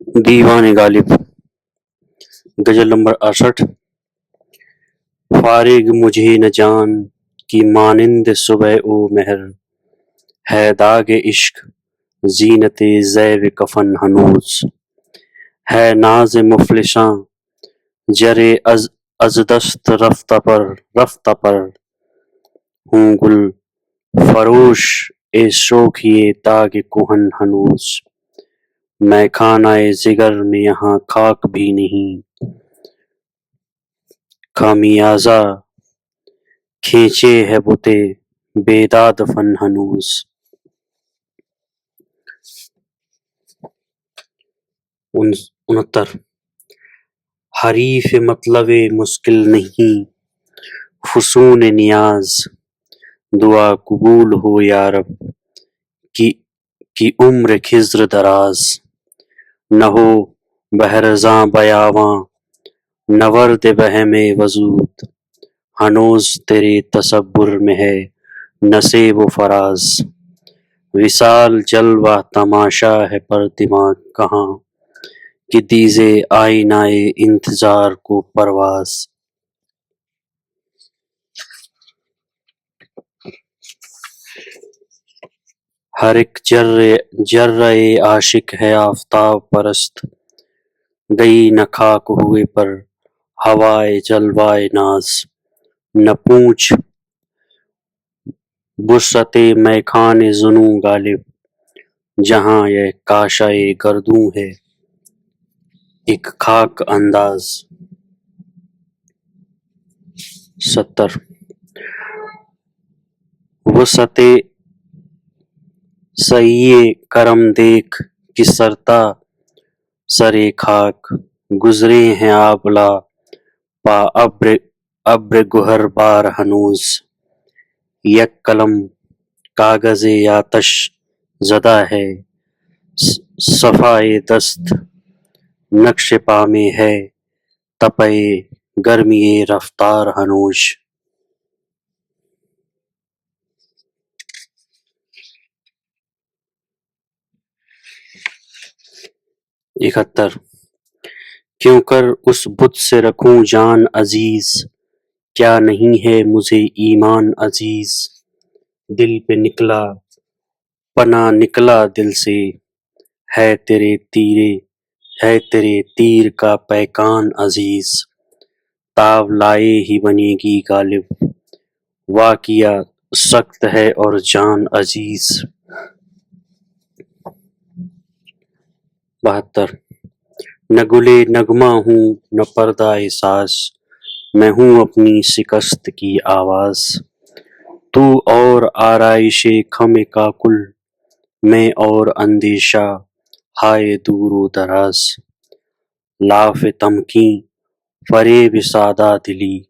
دیوان غالب غزل نمبر 68۔ فارغ مجھے نہ جان کی مانند صبح و مہر، ہے داغ عشق زینت زیب کفن ہنوز، ہے ناز مفلساں جرے از دست رفتہ پر، ہوں گل فروش اے شوخیِ داغ کہن ہنوز، میں خانہ جگر میں یہاں خاک بھی نہیں، خمیازہ کھینچے ہے بتِ بیداد فن ہنوز۔ 69۔ حریف مطلب مشکل نہیں فسون نیاز، دعا قبول ہو یا رب کی عمر خضر دراز، نہ ہو بہرزاں بیاباں نورد بہم وجود، ہنوز تیرے تصور میں ہے نشیب و فراز، وصال جلوہ تماشا ہے پر دماغ کہاں، کہ دیزے آئینہ انتظار کو پرواز۔ ہر ایک جرہ عاشق ہے آفتاب پرست، گئی نہ خاک ہوئے پر ہوائے جلوۂ ناز، نہ پوچھ وسعت میخانہ ظنوں غالب، جہاں یہ کاشہ گردوں ہے ایک خاک انداز۔ 70۔ وسعت سعیِ کرم دیکھ کہ سرتا سرِ خاک، گزرے ہیں آبلہ پا ابر گہر بار ہنوز، یک قلم کاغذِ آتش زدہ ہے صفحۂ دست، نقش پا میں ہے تپہ گرمیِ رفتار ہنوز۔ اکہتر۔ کیوں کر اس بت سے رکھوں جان عزیز، کیا نہیں ہے مجھے ایمان عزیز، دل پہ نکلا پناہ نکلا دل سے، ہے تیرے تیر کا پیکان عزیز، تاب لائے ہی بنے گی غالب، واقعہ سخت ہے اور جان عزیز۔ 72۔ نہ گلِ نغمہ ہوں نہ پردہ ساز، میں ہوں اپنی شکست کی آواز، تو اور آرائش خم کاکل، میں اور اندیشہ ہائے دور و دراز، لاف تمکین فریب سادہ دلی،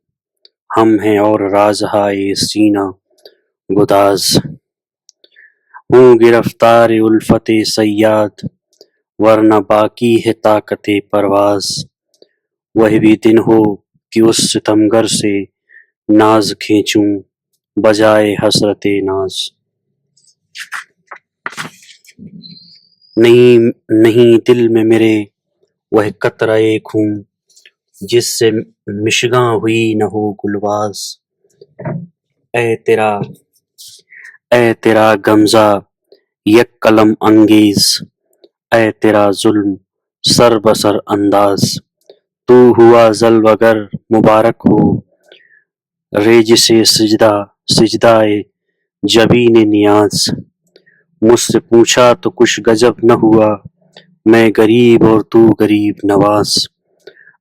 ہم ہیں اور رازہائے سینہ گداز، ہوں گرفتار الفت صیاد ورنہ باقی ہے طاقتِ پرواز، وہ بھی دن ہو کہ اس ستمگر سے ناز کھینچوں بجائے حسرتِ ناز۔ نہیں دل میں میرے وہ قطرۂ خون، جس سے مشگاں ہوئی نہ ہو گلواز، اے تیرا غمزہ یک قلم انگیز، اے تیرا ظلم سر بسر انداز، تو ہوا ضلع گر مبارک ہو ریجسِ سجدۂ جبینِ نیاز، مجھ سے پوچھا تو کچھ غضب نہ ہوا، میں غریب اور تو غریب نواز،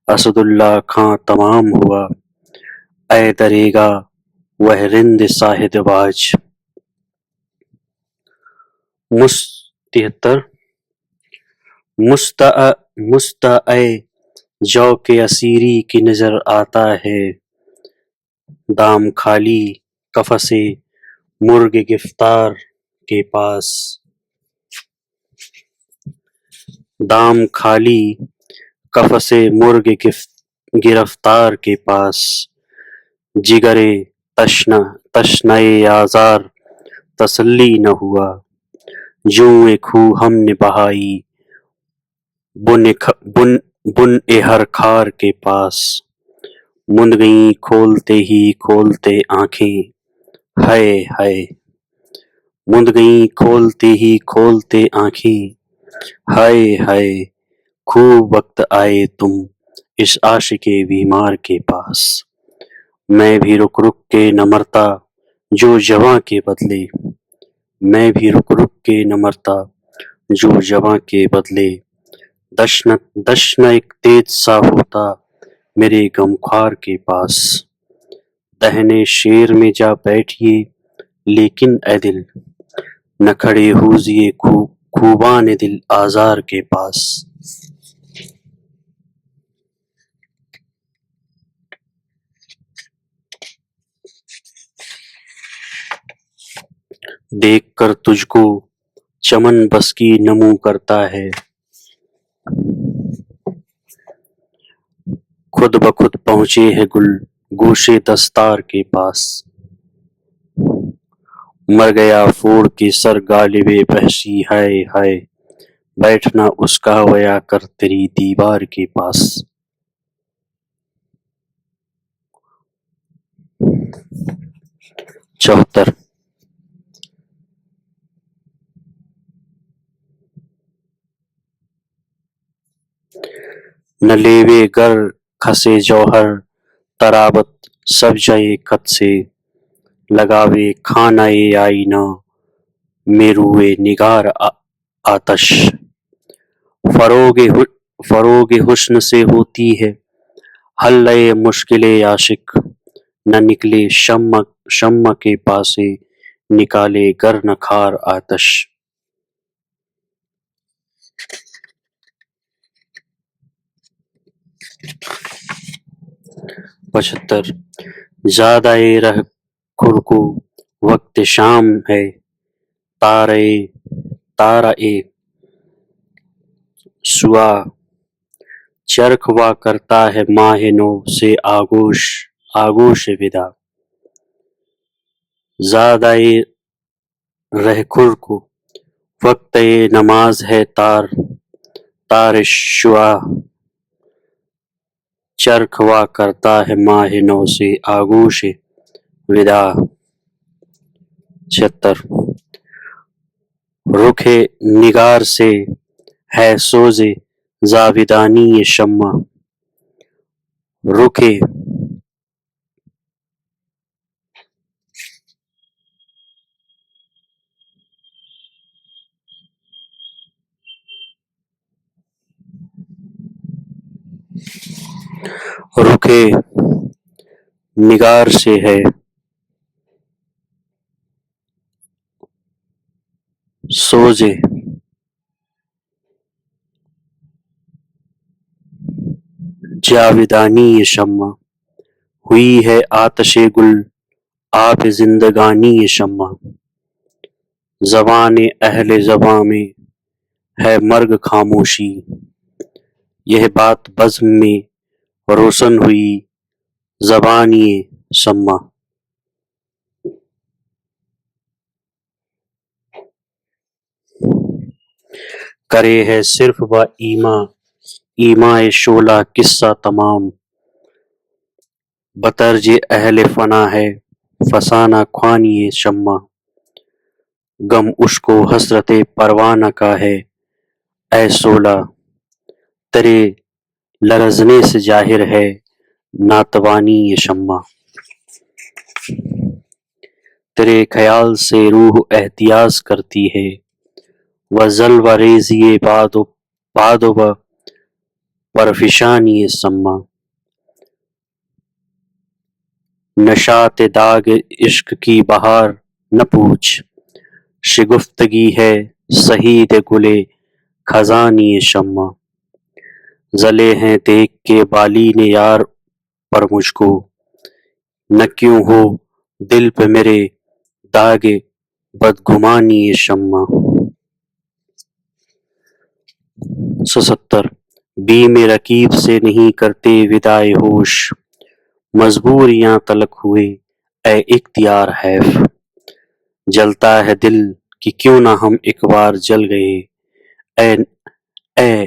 اسد اللہ خاں تمام ہوا اے درگاہ وہ رند شاہد باز۔ 73۔ مستدعے ذوقِ اسیری کی نظر آتا ہے، دام خالی قفسِ مرغ گرفتار کے پاس، دام خالی قفسِ مرغ گرفتار کے پاس، جگر تشنہ آزار تسلی نہ ہوا، جوئے خوں ہم نے بہائی بن بن اے ہر خار کے پاس مند گئیں کھولتے ہی کھولتے آنکھیں، ہائے ہائے مند گئیں کھولتے ہی کھولتے آنکھیں، ہائے ہائے خوب وقت آئے تم اس عاشق بیمار کے پاس، میں بھی رک رک کے نہ مرتا جو جواں کے بدلے، میں بھی رک رک کے نہ مرتا جو جواں کے بدلے، دشن ایک تیج سا ہوتا میرے غمخوار کے پاس، دہنے شیر میں جا بیٹھیے لیکن اے دل نہ کھڑے ہوزیے خوبان دل آزار کے پاس۔ دیکھ کر تجھ کو چمن بس کی نمو کرتا ہے، خود بخود پہنچے ہے گل گوشے دستار کے پاس، مر گیا پھوڑ کے سر غالب وحشی، ہائے ہائے بیٹھنا اس کا ویا کر تیری دیوار کے پاس۔ 74 نہ لیوے گر کھسے جوہر طراوت سب جائے خط سے، لگاوے خانہ آئینہ میں روئے نگار آتش، فروغ حسن سے ہوتی ہے حل مشکل عاشق، نہ نکلے شمع کے پاسے نکالے گر نہ خار آتش۔ 75 زیادہ رہ خور کو وقت شام ہے، تارہ سوا چرخ وا کرتا ہے ماہ نو سے آغوش ودا، زیادہ رہ خور کو وقت نماز ہے تار شعاع چرخ وا کرتا ہے ماہ نو سے آغوش ودا۔ 76 رخ نگار سے ہے سوز جاویدانی شمع، رخ نگار سے ہے سوز جاویدانی شمع، ہوئی ہے آتش گل آب زندگانی شمع، زبان اہل زباں میں ہے مرگ خاموشی، یہ بات بزم میں روشن ہوئی زبانی سمع۔ کرے ہے صرف با ایماء شعلہ قصہ تمام، بطرز اہل فنا ہے فسانہ خوانی شمع، غم عشق و حسرت پروانہ کا ہے اے صولہ، تیرے لرزنے سے ظاہر ہے ناتوانی شمع، تیرے خیال سے روح احتجاج کرتی ہے وجلوہ ریزی باد و پرفشانی شمع، نشاط داغ عشق کی بہار نہ پوچھ، شگفتگی ہے شہید گل خزانی شمع، جلے ہیں دیکھ کے بالین یار پر مجھ کو، نہ کیوں ہو دل پہ میرے داغ بدگمانی شمع۔ 77 بیم رقیب سے نہیں کرتے وداع ہوش، مجبور یاں تلک ہوئے اے اختیار حیف، جلتا ہے دل کہ کیوں نہ ہم ایک بار جل گئے اے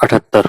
78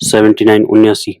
79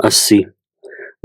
80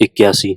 81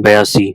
82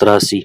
83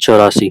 84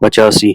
85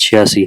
86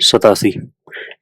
87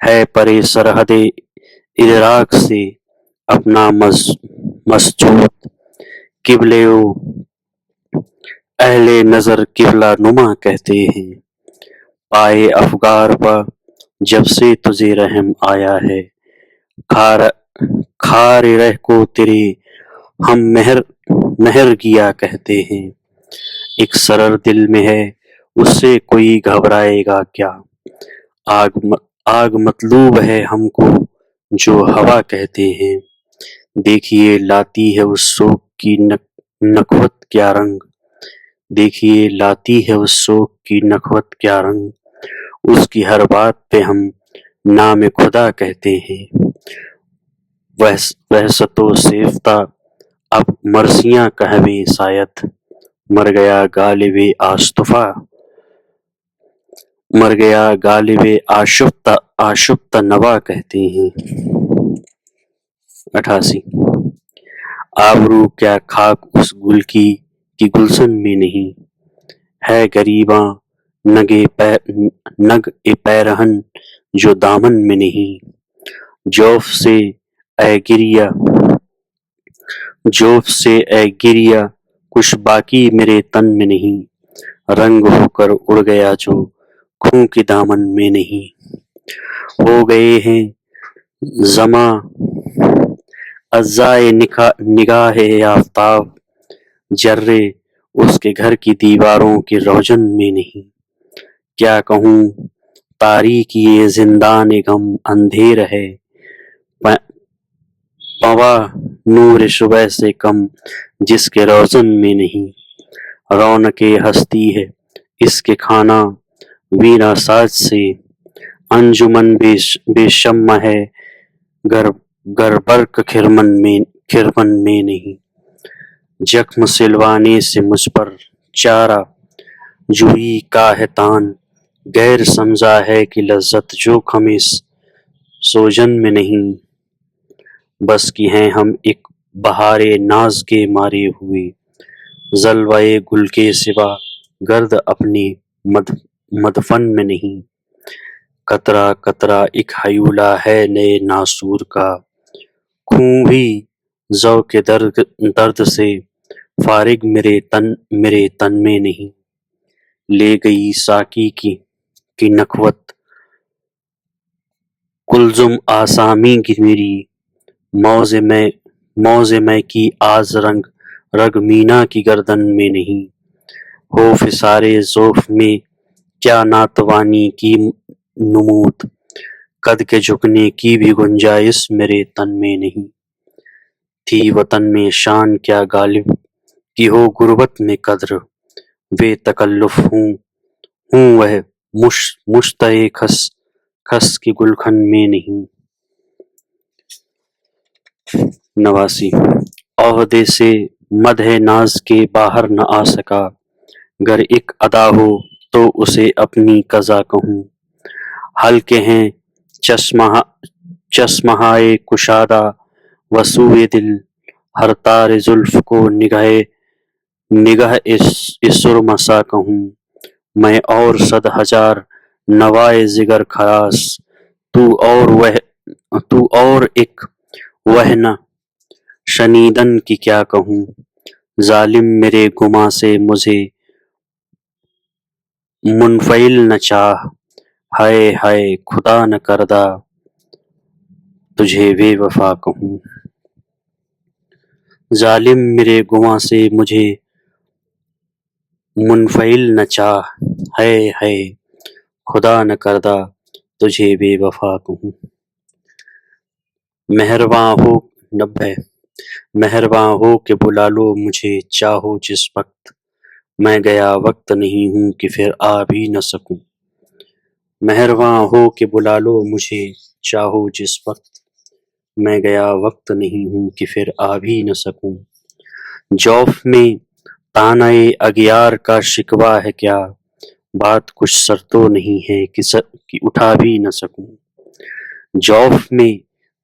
ہے پرے سرحد ادراک سے اپنا مسجود، قبلے و اہل نظر قبلہ نما کہتے ہیں، پائے افگار پا جب سے تجھے رحم آیا ہے، کھار رہ کو تیرے ہم مہر گیا کہتے ہیں، ایک سرر دل میں ہے اس سے کوئی گھبرائے گا کیا، آگ مطلوب ہے ہم کو جو ہوا کہتے ہیں، دیکھیے لاتی ہے اس سوگ کی نکھوت کیا رنگ، دیکھیے لاتی ہے اس سوگ کی نکھوت کیا رنگ، اس کی ہر بات پہ ہم نام خدا کہتے ہیں، وحشت و سیفتہ اب مرثیاں کہویں شاید، مر گیا غالب آشفت نوا کہتے ہیں۔ 88 آبرو کیا خاک اس گل کی کہ گلشن میں نہیں، ہے غریباں نگ پیرہن جو دامن میں نہیں، جوف سے اے گریا کچھ باقی میرے تن میں نہیں، رنگ ہو کر اڑ گیا جو خوں کے دامن میں نہیں، ہو گئے ہیں زماں اجزائے نگاہ آفتاب، جرے اس کے گھر کی دیواروں کے روشن میں نہیں، کیا کہوں تاریک یہ زندان غم اندھیر ہے، پواں نور صبح سے کم جس کے روزن میں نہیں، رونق ہستی ہے اس کے کھانا وینا ساز سے، انجمن بے شمع ہے گر برق خرمن میں نہیں، زخم سلوانے سے مجھ پر چارہ جوئی کا ہے تان، غیر سمجھا ہے کہ لذت جو خمِ سوجن میں نہیں، بس کی ہیں ہم ایک بہار ناز کے مارے ہوئے، جلوۂ گل کے سوا گرد اپنے مدفن میں نہیں، قطرہ قطرہ ایک ہیولہ ہے نئے ناسور کا، خوں بھی ذوق درد سے فارغ میرے تن میں نہیں، لے گئی ساقی کی نکھوت کلثوم آسامی کی میری، موز میں کی آز رگ مینا کی گردن میں نہیں، ہو فسار زوف میں کیا ناتوانی کی نمود، قد کے جھکنے کی بھی گنجائش میرے تن میں نہیں، تھی وطن میں شان کیا غالب کی ہو غربت میں قدر، بے تکلف ہوں وہ مشتِ خس کی گلخن میں نہیں۔ 89 عہدے سے مدح ناز کے باہر نہ آ سکا، گر ایک ادا ہو تو اسے اپنی قضا کہوں، ہلکے ہیں چشمہائے کشادہ و سوئے دل، ہر تار زلف کو نگہ سرمسا کہوں، میں اور صد ہزار نوائے جگر خراش، تو اور ایک وہنہ شنیدن کی کیا کہوں، ظالم میرے گماں سے مجھے منفعل نہ چاہ، ہائے ہائے خدا نہ کردہ تجھے بے وفا کہوں، ظالم میرے گماں سے مجھے منفعل نہ چاہ، ہائے ہائے خدا نہ کردہ تجھے بے وفا کہوں، مہرباں ہو 90 مہرباں ہو کہ بلا لو مجھے چاہو جس وقت، میں گیا وقت نہیں ہوں کہ پھر آ بھی نہ سکوں، مہرباں ہو کہ بلا لو مجھے چاہو جس وقت، میں گیا وقت نہیں ہوں کہ پھر آ بھی نہ سکوں، جوف میں طعنۂ اغیار کا شکوہ ہے کیا، بات کچھ سر تو نہیں ہے کہ اٹھا بھی نہ سکوں، جوف میں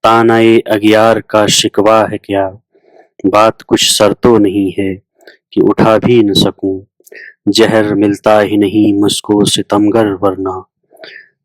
طعنۂ اغیار کا شکوہ ہے کیا، بات کچھ سر تو نہیں ہے کہ اٹھا بھی نہ سکوں، زہر ملتا ہی نہیں مجھ کو ستمگر ورنہ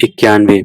91।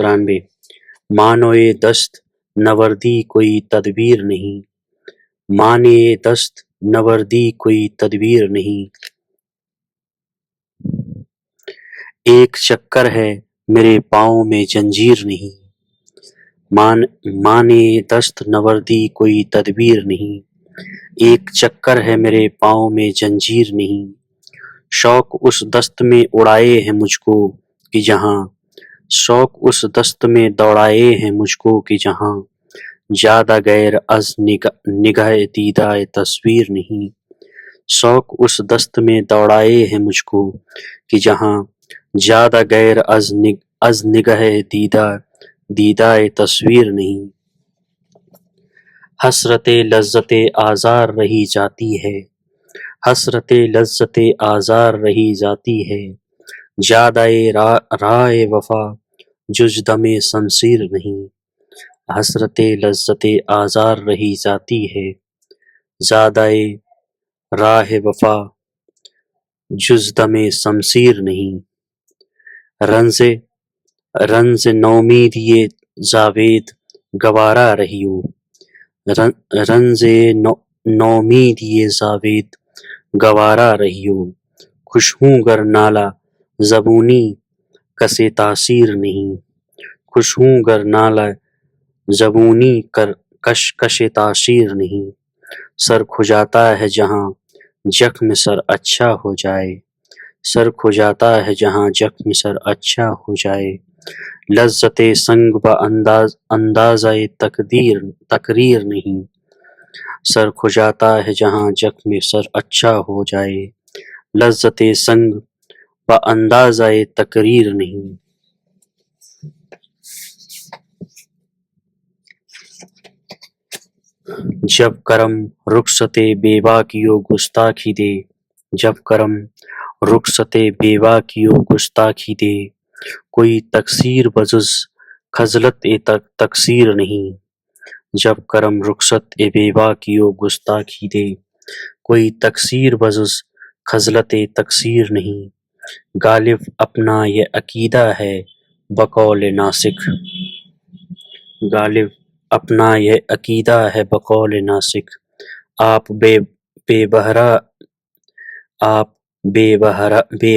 93 مانوئے دست نوردی کوئی تدبیر نہیں، مانے دست نوردی کوئی تدبیر نہیں، ایک چکر ہے میرے پاؤں میں زنجیر نہیں، مانے دست نوردی کوئی تدبیر نہیں، ایک چکر ہے میرے پاؤں میں زنجیر نہیں، شوق اس دست میں اڑائے ہیں مجھ کو کہ جہاں، شوق اس دست میں دوڑائے ہیں مجھ کو کہ جہاں، زیادہ غیر از نگہ دیدہ تصویر نہیں، شوق اس دست میں دوڑائے ہیں مجھ کو کہ جہاں، زیادہ غیر از نگہ دیدہ تصویر نہیں، حسرت لذت آزار رہی جاتی ہے، حسرت لذت آزار رہی جاتی ہے، زیادہ راہ وفا جز دم شمشیر نہیں، حسرت لذت آزار رہی جاتی ہے، زیادہ راہ وفا جز دم شمشیر نہیں، رنز نومید یہ جاوید گوارا رہیو، رنز نومید یہ جاوید گوارا رہیو، خوش ہوں گر نالہ زبونی کسے تاثیر نہیں، خوش ہوں گر نالہ زبونی کش تاثیر نہیں، سر کھجاتا ہے جہاں زخم سر اچھا ہو جائے، سر کھجاتا ہے جہاں زخم سر اچھا ہو جائے، لذت سنگ با اندازہ تقریر نہیں، سر کھجاتا ہے جہاں زخم سر اچھا ہو جائے، لذت سنگ با اندازہ تقریر نہیں، جب کرم رخصت بیوا کیو گستاخی دے، جب کرم رخصت بیوا کیو گستاخی دے، کوئی تقصیر بجز خجلت تقصیر نہیں، جب کرم رخصت بیوا کیو گستاخی دے، کوئی تقصیر بجز خجلت تقصیر نہیں، غالب اپنا یہ عقیدہ ہے بقول ناسک، غالب اپنا یہ عقیدہ ہے بقول ناسک، آپ بے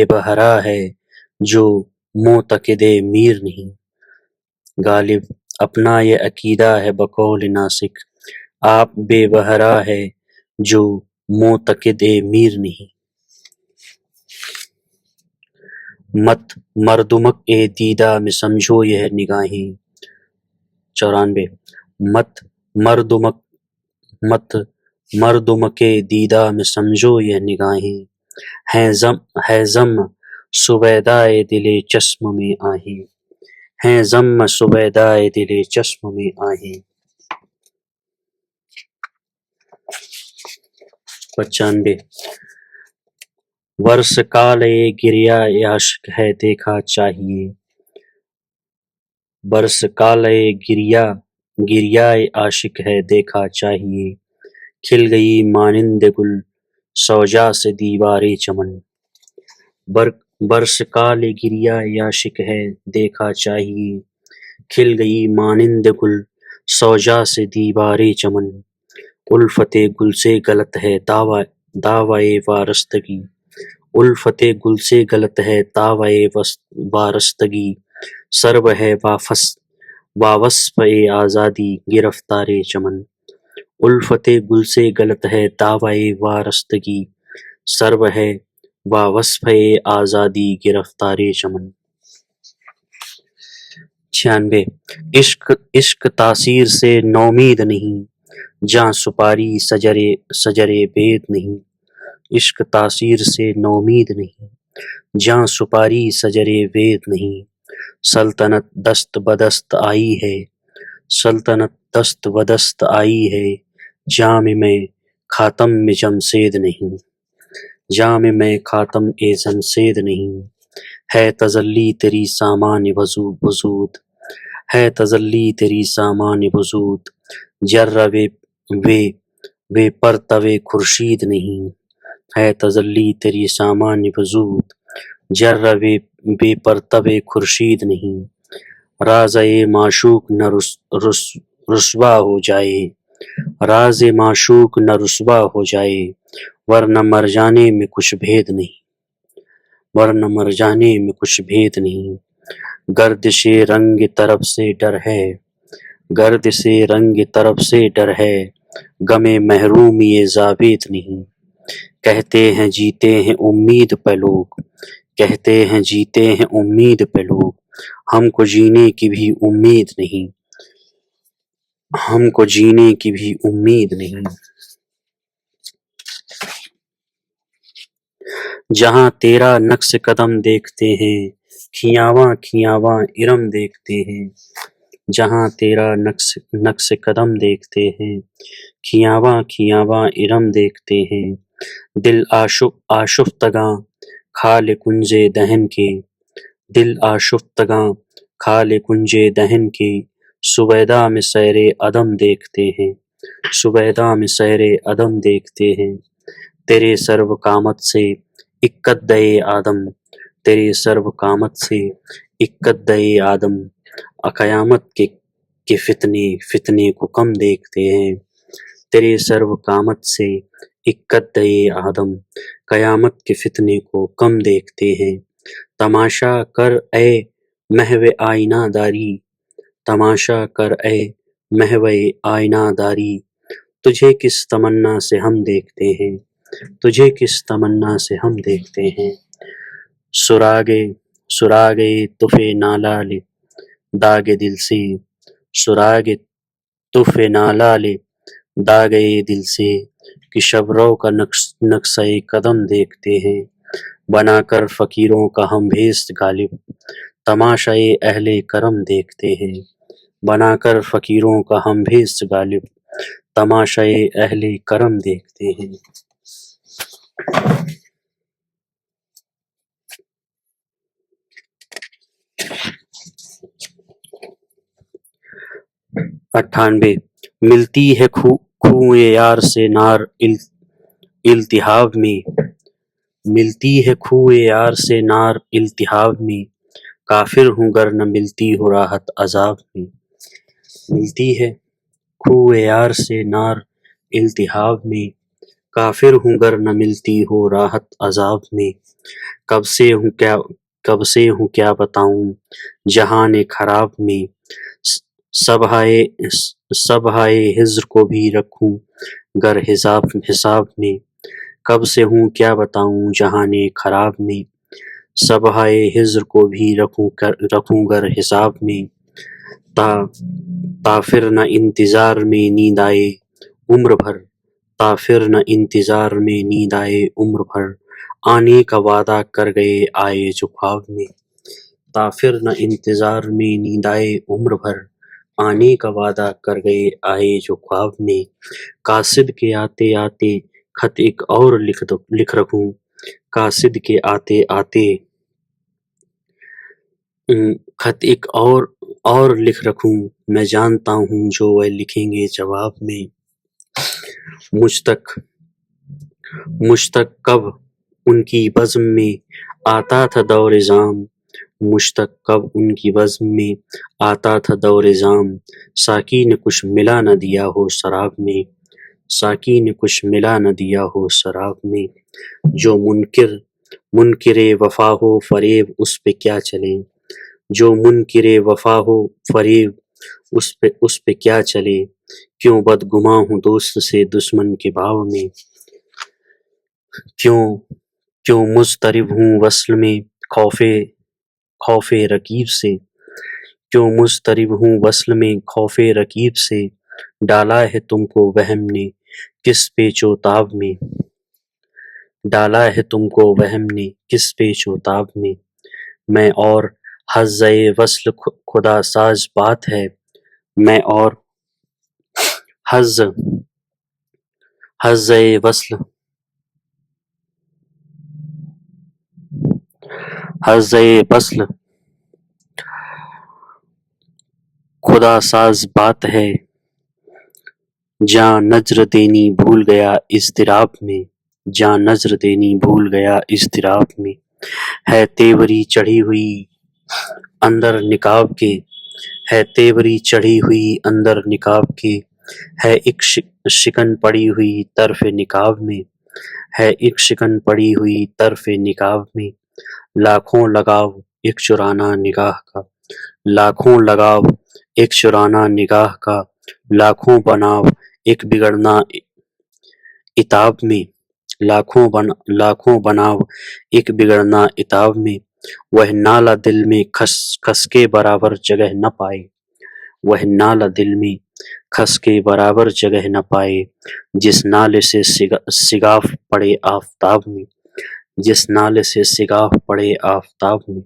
بہرا ہے جو معتقد میر نہیں، غالب اپنا یہ عقیدہ ہے بقول ناسک، آپ بے بہرا ہے جو معتقد میر نہیں، مت مردمک دیدہ میں سمجھو یہ نگاہیں، 94 مت مردمک دیدہ میں سمجھو یہ نگاہیں، ہے ضم سویدائے دل چشم میں آہیں، ہیں ضم سویدائے دل چشم میں آہیں، 95 ورث کالے گریہ عاشق ہے دیکھا چاہیے، برس کالے گریہ عاشق ہے دیکھا چاہیے، کھل گئی مانند گل سوجا سے دیوار چمن، برس کالے گریہ عاشق ہے دیکھا چاہیے، کھل گئی مانند گل سوجا سے دیوار چمن، الفت گل سے غلط ہے دعویٰ وارستگی، الفت گل سے غلط ہے دعویٰ وارستگی، سرب ہے وصف آزادی گرفتار چمن، الفت گل سے غلط ہے دعویٰ وارستگی، سرب ہے وصف آزادی گرفتار چمن، 96 عشق تاثیر سے نومید نہیں، جہاں سپاری سجر بید نہیں، عشق تاثیر سے نومید نہیں، جہاں سپاری سجر بید نہیں، سلطنت دست بدست آئی ہے، سلطنت دست بدست آئی ہے، جام میں خاتم میں جمشید نہیں، جام میں خاتم جمشید نہیں، ہے تجلی تیری سامان وجود، ہے تجلی تیری سامان وجود، جرہ وے پرتو خورشید نہیں، ہے تجلی تیری سامان وجود، جرہ وے پرتو خورشید نہیں، راز معشوق نہ رسوا ہو جائے، راز معشوق نہ رسوا ہو جائے، ورنہ مر جانے میں کچھ بھید نہیں، ورنہ مر جانے میں کچھ بھید نہیں۔ گردش رنگ طرف سے ڈر ہے، گرد سے رنگ طرف سے ڈر ہے، غم محرومی ضابط نہیں۔ کہتے ہیں جیتے ہیں امید پہ لوگ، کہتے ہیں جیتے ہیں امید پہ لوگ، ہم کو جینے کی بھی امید نہیں، ہم کو جینے کی بھی امید نہیں۔ جہاں تیرا نقش قدم دیکھتے ہیں، کھیاواں کھیاواں ارم دیکھتے ہیں، جہاں تیرا نقش قدم دیکھتے ہیں، کھیاواں کھیاواں ارم دیکھتے ہیں، دل آشفتگاں کھال کنجے دہن کے، دل آشفتگاں کھال کنجے دہن کے، سویداء میں سیر عدم دیکھتے ہیں، سویداء میں سیر عدم دیکھتے ہیں۔ تیرے سرو قامت سے اکت دئے آدم، تیرے سرو قامت سے اکت دئے آدم، قیامت کے فتنے کو کم دیکھتے ہیں۔ تیرے سرو قامت سے اکت دئے آدم، قیامت کے فتنے کو کم دیکھتے ہیں۔ تماشا کر اے محو آئینہ داری، تماشا کر اے محو آئینہ داری، تجھے کس تمنا سے ہم دیکھتے ہیں، تجھے کس تمنا سے ہم دیکھتے ہیں۔ سراغے تف نالال داغ دل سے، سراغ تف نالال داغ دل سے، کہ شبرو کا نقشہ قدم دیکھتے ہیں۔ بنا کر فقیروں کا ہم بھیست غالب، تماشائے اہل کرم دیکھتے ہیں۔ بنا کر فقیروں کا ہم بھیست غالب، تماشائے اہل کرم دیکھتے ہیں۔ 98 ملتی ہے خوں یار سے نار التہاب میں، ملتی ہے خوں یار سے نار التہاب میں، کافر ہوں گر نہ ملتی ہو راحت عذاب میں۔ ملتی ہے خوں یار سے نار التہاب میں، کافر ہوں گر نہ ملتی ہو راحت عذاب میں۔ کب سے ہوں کیا بتاؤں جہان خراب میں، صبحائے ہجر کو بھی رکھوں گر حساب میں۔ کب سے ہوں کیا بتاؤں جہان خراب میں، صبحائے ہجر کو بھی رکھوں گر حساب میں۔ تا پھر نہ انتظار میں نیند آئے عمر بھر، تا پھر نہ انتظار میں نیند آئے عمر بھر، آنے کا وعدہ کر گئے آئے جو خواب میں۔ تا پھر نہ انتظار میں نیند آئے عمر بھر، آنے کا وعدہ کر گئے آئے جو خواب میں۔ قاصد کے آتے آتے خط ایک اور لکھ رکھوں، قاصد کے آتے آتے خط ایک اور لکھ رکھوں، میں جانتا ہوں جو وہ لکھیں گے جواب میں۔ مجھ تک کب ان کی بزم میں آتا تھا دور زام، مجھ تک کب ان کی بزم میں آتا تھا دور زام، ساقی نے کچھ ملا نہ دیا ہو شراب میں، ساقی نے کچھ ملا نہ دیا ہو شراب میں۔ جو منکر وفا ہو فریب اس پہ کیا چلے، جو منکر وفا ہو فریب اس پہ کیا چلے، کیوں بدگماں ہوں دوست سے دشمن کے بھاؤ میں، کیوں مضطرب ہوں وصل میں خوف رقیب سے، کیوں مضطرب ہوں وصل میں خوف رقیب سے، ڈالا ہے تم کو وہم نے کس پیچ و تاب میں، ڈالا ہے تم کو وہم نے کس پیچ و تاب میں۔ میں اور حظّ وصل خدا ساز بات ہے، میں اور حظّ وصل خدا ساز بات ہے، جاں نظر دینی بھول گیا اضطراب میں، جاں نظر دینی بھول گیا اضطراب میں۔ ہے تیوری چڑھی ہوئی اندر نقاب کے، ہے تیوری چڑھی ہوئی اندر نقاب کے، ہے ایک شکن پڑی ہوئی طرف نقاب میں، ہے ایک شکن پڑی ہوئی طرف نقاب میں، لاکھوں لگاؤ ایک چرانا نگاہ کا، لاکھوں لگاؤ ایک چرانا نگاہ کا، لاکھوں بناؤ ایک بگڑنا عتاب میں، لاکھوں بناؤ ایک بگڑنا عتاب میں، وہ نالہ دل میں کھس کے برابر جگہ نہ پائے، وہ نالہ دل میں کھس کے برابر جگہ نہ پائے، جس نالے سے سگاف پڑے آفتاب میں، جس نالے سے سگاف پڑے آفتاب میں،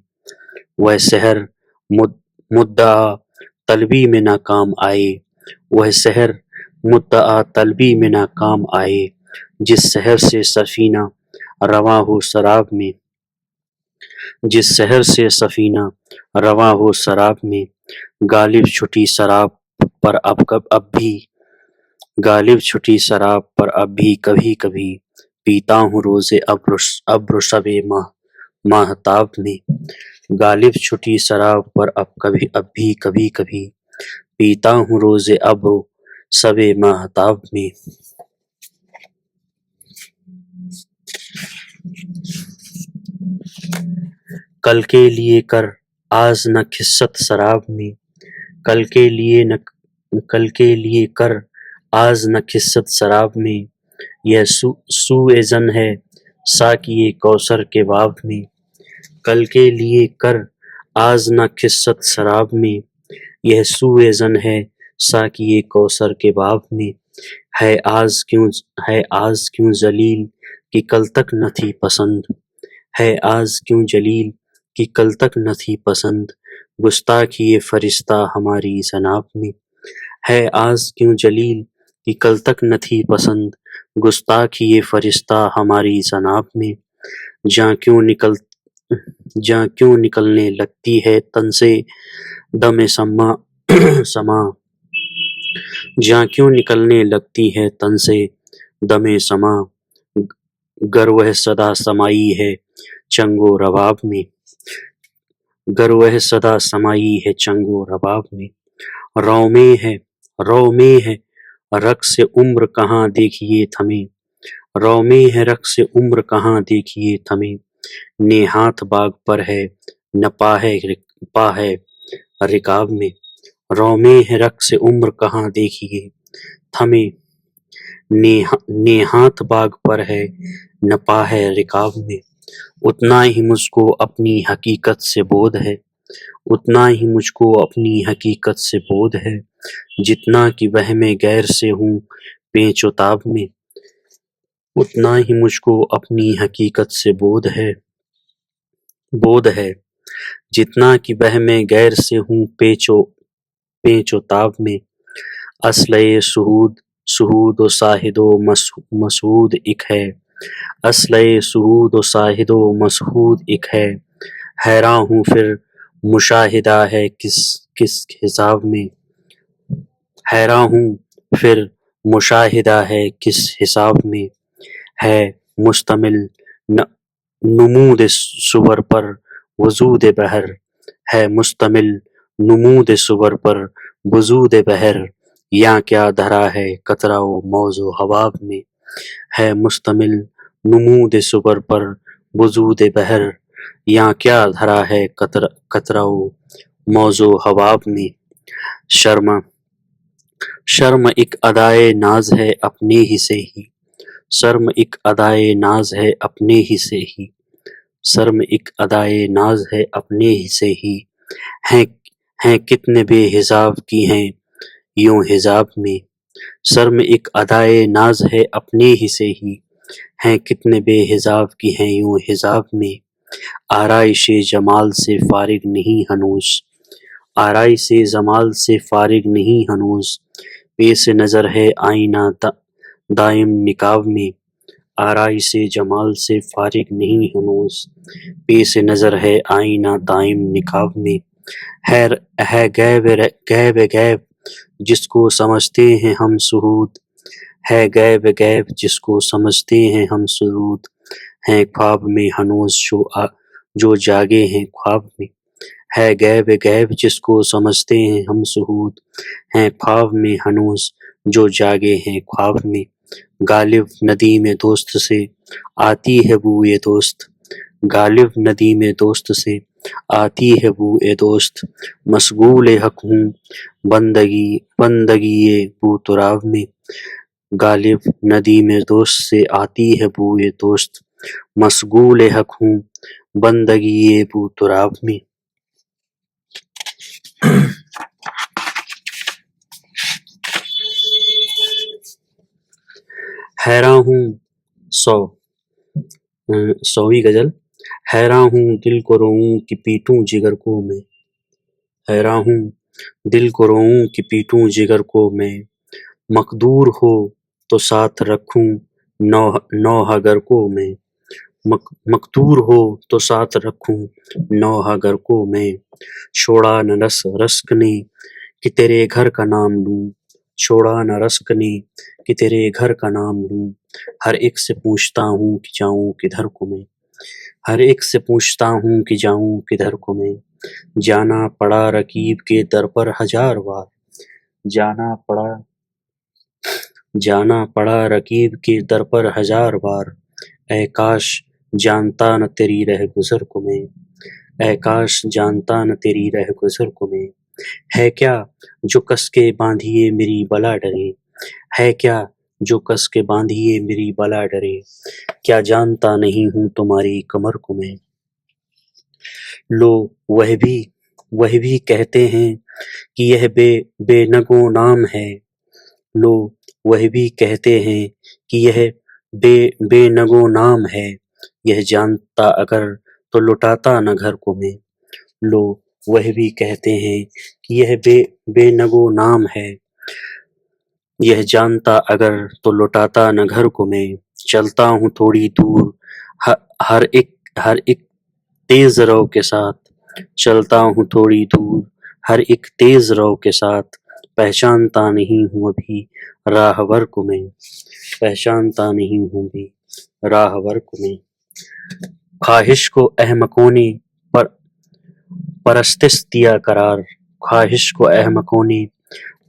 وہ سحر مدعا طلبی میں نہ کام آئے، وہ سحر مدعا طلبی میں نہ کام آئے، جس سحر سے سفینہ رواں ہو سراب میں، جس سحر سے سفینہ رواں ہو سراب میں، غالب چھٹی سراب پر اب بھی، غالب چھٹی سراب پر اب بھی کبھی کبھی پیتا ہوں روز ابر شب ماہتاب میں، غالب چھٹی سراب پر اب بھی کبھی کبھی پیتا ہوں روز ابر شب ماہتاب میں۔ کل کے لیے کر آز نہ خست سراب میں، کل کے لیے کر آز نہ خست سراب میں، یہ سوء ظن ہے ساقی کوثر کے باب میں، کل کے لیے کر آز نہ خست سراب میں، یہ سوء ظن ہے ساقی کوثر کے باب میں، ہے آز کیوں ذلیل کہ کل تک نہ تھی پسند، ہے آز کیوں جلیل کہ کل تک نہ تھی پسند، گستاخی فرشتہ ہماری جناب میں، ہے آز کیوں جلیل کہ کل تک نہ تھی پسند، گستاخی فرشتہ ہماری جناب میں، جاں کیوں نکلنے لگتی ہے تن سے دم سما، جاں کیوں نکلنے لگتی ہے تن سے دم سما، گر وہ صدا سمائی ہے چنگ و رباب میں، گر وہ صدا سمائی ہے چنگ و رباب میں، رو میں ہے رقص عمر کہاں دیکھیے تھمے، رو میں ہے رقص عمر کہاں دیکھیے تھمے، نے ہاتھ باغ پر ہے نہ پا ہے رکاب میں، رو میں ہے رقص عمر کہاں دیکھیے تھمے، نے ہاتھ باغ پر ہے نہ پا ہے رکاب میں، اتنا ہی مجھ کو اپنی حقیقت سے بودھ ہے، اتنا ہی مجھ کو اپنی حقیقت سے بودھ ہے، جتنا کہ وہم غیر سے ہوں پیچ و تاب میں، اتنا ہی مجھ کو اپنی حقیقت سے بودھ ہے، جتنا کہ وہم غیر سے ہوں پیچ و تاب میں، اصلِ شہود و شاہد و مشہود ایک ہے، اصلِ شہود و شاہد و مشہود ایک ہے، حیراں ہوں پھر مشاہدہ ہے کس حساب میں، حیراں ہوں پھر مشاہدہ ہے کس حساب میں، ہے مشتمل نمود صور پر وجود بحر، ہے مشتمل نمود صور پر وجود بحر، یاں کیا دھرا ہے قطرہ و موج و حباب میں، ہے مشتمل نمود صور پر وجود بحر، یاں کیا دھرا ہے قطرہ و موج و حباب میں، شرم ایک ادائے ناز ہے اپنے ہی سے ہی، شرم ایک ادائے ناز ہے اپنے ہی سے ہی، شرم ایک ادائے ناز ہے اپنے ہی سے ہی، ہیں کتنے بے حجاب کی ہیں یوں حجاب میں، شرم ایک ادائے ناز ہے اپنے ہی سے ہی، ہیں کتنے بے حجاب کی ہیں یوں حجاب میں، آرائش جمال سے فارغ نہیں ہنوز، آرائش جمال سے فارغ نہیں ہنوز، پیش نظر ہے آئینہ دائم نقاب میں، آرائش جمال سے فارغ نہیں ہنوز، پیش نظر ہے آئینہ دائم نقاب میں، ہے غیب جس کو سمجھتے ہیں ہم شہود، ہے غیب جس کو سمجھتے ہیں ہم شہود، ہیں خواب میں ہنوز جو جاگے ہیں خواب میں، ہے غیب غیب جس کو سمجھتے ہیں ہم شہود، ہیں خواب میں ہنوز جو جاگے ہیں خواب میں، غالب ندی میں دوست سے آتی ہے بوئے دوست، غالب ندی میں دوست سے آتی ہے بوئے دوست، مشغول حق ہوں بندگی بو تراب میں، غالب ندی میں دوست سے آتی ہے بوئے دوست، مشغول حق ہوں بندگی بو تراب میں۔ حیراں ہوں سوویں غزل۔ حیراں ہوں دل کو روؤں کہ پیٹوں جگر کو میں، حیراں ہوں دل کو روؤں کہ پیٹوں جگر کو میں، مقدور ہو تو ساتھ رکھوں نوحہ گر کو میں، مقدور ہو تو ساتھ رکھوں نوحہ گر کو میں، چھوڑا نہ رزق نے کہ تیرے گھر کا نام لوں، چھوڑا نہ رزق نے کہ تیرے گھر کا نام لوں، ہر ایک سے پوچھتا ہوں کہ جاؤں کدھر کو میں، ہر ایک سے پوچھتا ہوں کہ جاؤں کدھر کو میں، جانا پڑا رقیب کے در پر ہزار بار، جانا پڑا رقیب کے در پر ہزار بار، اے کاش جانتا نہ تیری رہ گزر کو میں، اے کاش جانتا نہ تیری رہ گزر کو میں، ہے کیا جو کس کے باندھیے میری بلا ڈرے، ہے کیا جو کس کے باندھیے میری بلا ڈرے، کیا جانتا نہیں ہوں تمہاری کمر کو میں، لو وہ بھی کہتے ہیں کہ یہ بے نگ و نام ہے، لو وہ بھی کہتے ہیں کہ یہ بے نگ و نام ہے، یہ جانتا اگر تو لٹاتا نہ گھر کو میں، لو وہ بھی کہتے ہیں کہ یہ بے نگ و نام ہے، یہ جانتا اگر تو لٹاتا نہ گھر کو میں، چلتا ہوں تھوڑی دور ہر ایک تیز رو کے ساتھ، چلتا ہوں تھوڑی دور ہر ایک تیز رو کے ساتھ، پہچانتا نہیں ہوں ابھی راہور کو میں، پہچانتا نہیں ہوں ابھی راہور کو میں، خواہش کو احمقوں نے پرستش دیا قرار، خواہش کو احمقوں نے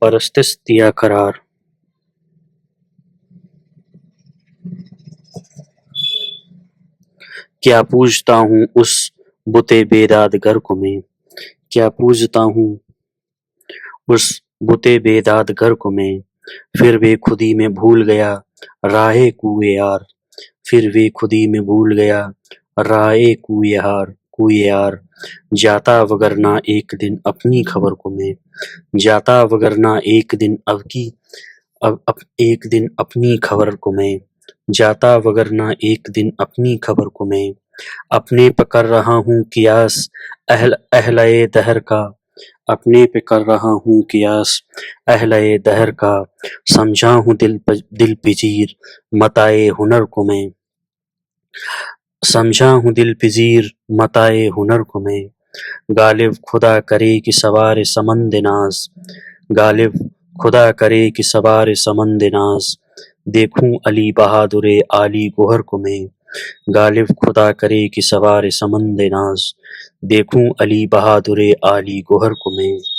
پرستش دیا قرار، کیا پوجتا ہوں اس بت بیداد گر کو میں، کیا پوجتا ہوں اس بت بیداد گر کو میں، پھر بے خودی میں بھول گیا راہ کوئے یار، پھر بے خودی میں بھول گیا راہ کوئے یار، جاتا وگرنہ ایک دن اپنی خبر کو میں، جاتا وگرنہ ایک دن اپنی خبر کو میں، جاتا وگرنہ ایک دن اپنی خبر کو میں، اپنے پہ کر رہا ہوں قیاس اہلِ دہر کا، اپنے پہ کر رہا ہوں قیاس اہلِ دہر کا، سمجھا ہوں دل پذیر متاع ہنر کو میں، سمجھا ہوں دل پذیر متاع ہنر کو میں، غالب خدا کرے کہ سوار سمند ناز، غالب خدا کرے کہ سوار سمند ناز، دیکھوں علی بہادر عالی گوہر کو میں، غالب خدا کرے کہ سوار سمند ناز، دیکھوں علی بہادر عالی گوہر کو میں۔